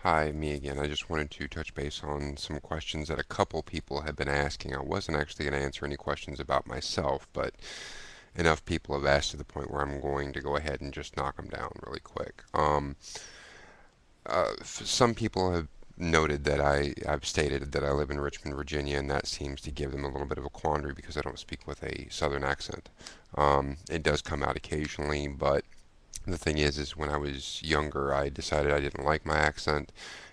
Hi, me again. I just wanted to touch base on some questions that a couple people have been asking. I wasn't actually going to answer any questions about myself, but enough people have asked to the point where I'm going to go ahead and just knock them down really quick. Some people have noted that I've stated that I live in Richmond, Virginia, and that seems to give them a little bit of a quandary because I don't speak with a southern accent. It does come out occasionally, but the thing is when I was younger, I decided I didn't like my accent,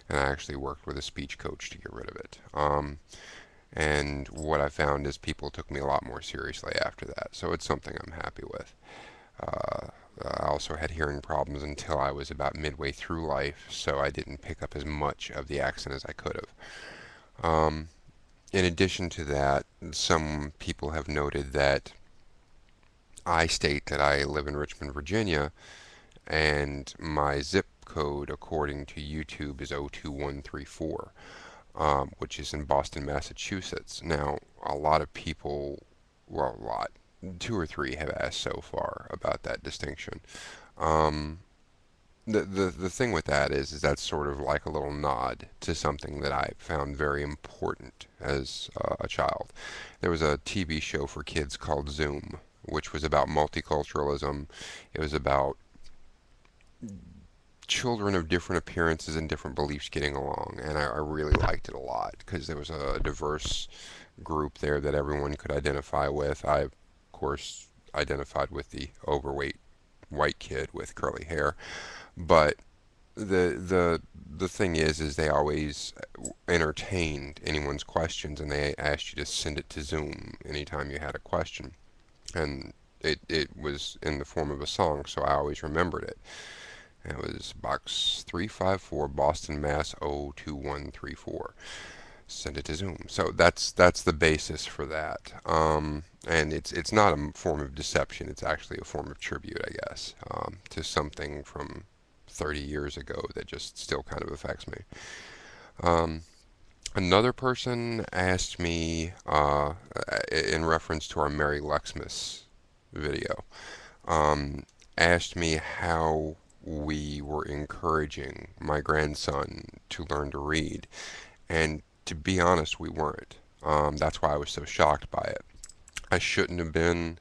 and I actually worked with a speech coach to get rid of it. And what I found is people took me a lot more seriously after that, so it's something I'm happy with. Uh, I also had hearing problems until I was about midway through life, so I didn't pick up as much of the accent as I could have. In addition to that, some people have noted that I state that I live in Richmond, Virginia, and my zip code according to YouTube is 02134, which is in Boston, Massachusetts. Now, a lot of people, well, a lot, two or three have asked so far about that distinction. Um, the thing with that is that's sort of like a little nod to something that I found very important as a child. There was a TV show for kids called Zoom, which was about multiculturalism. It was about children of different appearances and different beliefs getting along, and I really liked it a lot because there was a diverse group there that everyone could identify with. I, of course, identified with the overweight white kid with curly hair, but the thing is they always entertained anyone's questions, and they asked you to send it to Zoom anytime you had a question, and it was in the form of a song, so I always remembered it. It was box 354, Boston, Mass. 02134. Send it to Zoom. So that's the basis for that. And it's not a form of deception. It's actually a form of tribute, I guess, to something from 30 years ago that just still kind of affects me. Um, Another person asked me in reference to our Merry Lexmas video, um, asked me how we were encouraging my grandson to learn to read. And to be honest, we weren't. That's why I was so shocked by it. I shouldn't have been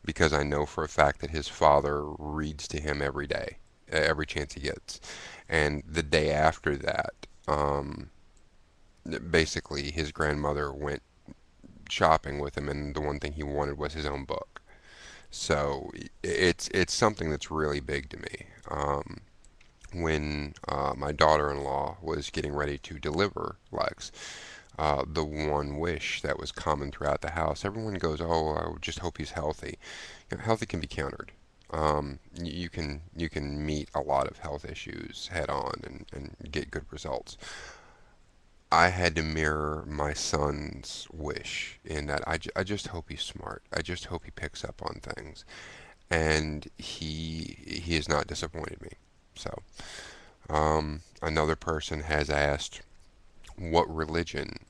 because I know for a fact that his father reads to him every day, every chance he gets. And the day after that, basically his grandmother went shopping with him, and the one thing he wanted was his own book. So it's something that's really big to me. When my daughter-in-law was getting ready to deliver Lex, the one wish that was common throughout the house, everyone goes, "Oh, I just hope he's healthy." You know, healthy can be countered. You can meet a lot of health issues head on and get good results. I had to mirror my son's wish in that I just hope he's smart. I just hope he picks up on things, and he has not disappointed me. So, another person has asked, "What religion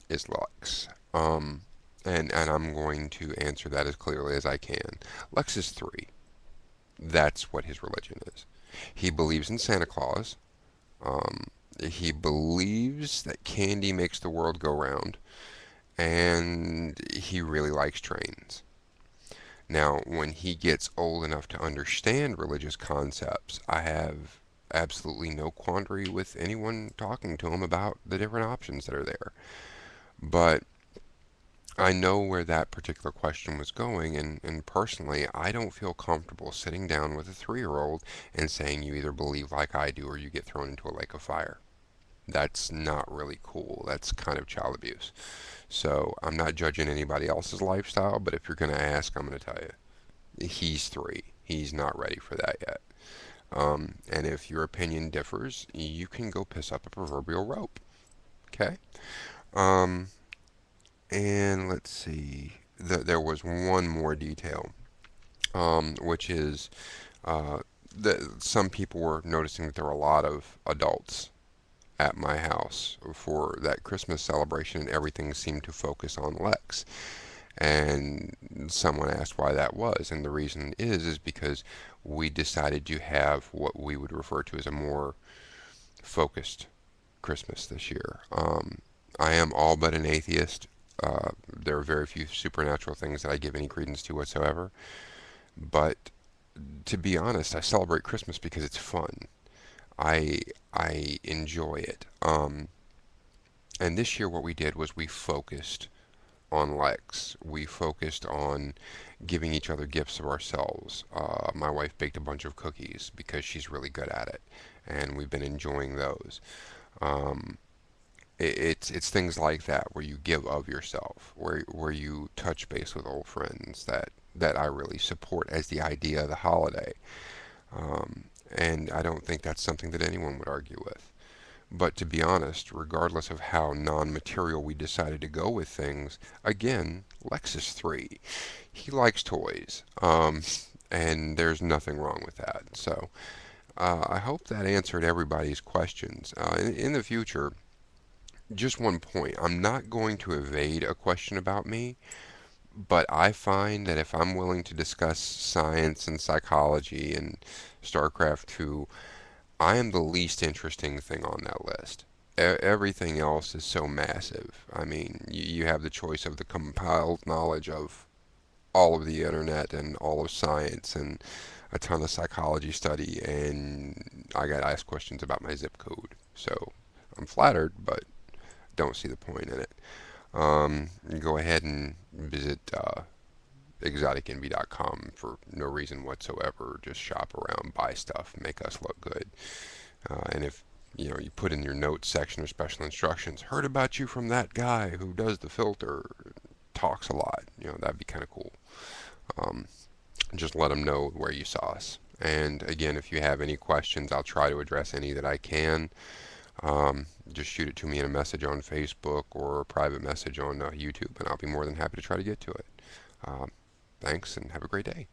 is Lex?" And I'm going to answer that as clearly as I can. Lex is three. That's what his religion is. He believes in Santa Claus. Um, he believes that candy makes the world go round, and he really likes trains. Now, when he gets old enough to understand religious concepts, I have absolutely no quandary with anyone talking to him about the different options that are there. But I know where that particular question was going, and personally, I don't feel comfortable sitting down with a 3-year-old and saying you either believe like I do or you get thrown into a lake of fire. That's not really cool. That's kind of child abuse. So I'm not judging anybody else's lifestyle, but if you're going to ask, I'm going to tell you, he's 3. He's not ready for that yet. And if your opinion differs, you can go piss up a proverbial rope. Okay? Um, and let's see. There was one more detail, which is uh, that some people were noticing that there were a lot of adults at my house for that Christmas celebration, and everything seemed to focus on Lex. And someone asked why that was, and the reason is because we decided to have what we would refer to as a more focused Christmas this year. I am all but an atheist. There are very few supernatural things that I give any credence to whatsoever. But to be honest, I celebrate Christmas because it's fun. I I enjoy it. And this year, what we did was we focused on Lex. We focused on giving each other gifts of ourselves. My wife baked a bunch of cookies because she's really good at it, and we've been enjoying those. Um, it's things like that where you give of yourself, where you touch base with old friends that I really support as the idea of the holiday. And I don't think that's something that anyone would argue with. But to be honest, regardless of how non-material we decided to go with things, again, Lex is 3. He likes toys. And there's nothing wrong with that. So I hope that answered everybody's questions. In the future, just one point. I'm not going to evade a question about me, but I find that if I'm willing to discuss science and psychology and StarCraft 2, I am the least interesting thing on that list. Everything else is so massive. I mean, you have the choice of the compiled knowledge of all of the internet and all of science and a ton of psychology study, and I got asked questions about my zip code. So I'm flattered, but don't see the point in it. Go ahead and visit exoticenvy.com for no reason whatsoever. Just shop around, buy stuff, make us look good. And if you put in your notes section or special instructions, heard about you from that guy who does the filter, talks a lot. That'd be kind of cool. Um, just let them know where you saw us. And again, if you have any questions, I'll try to address any that I can. Just shoot it to me in a message on Facebook or a private message on YouTube, and I'll be more than happy to try to get to it. Um, Thanks, and have a great day.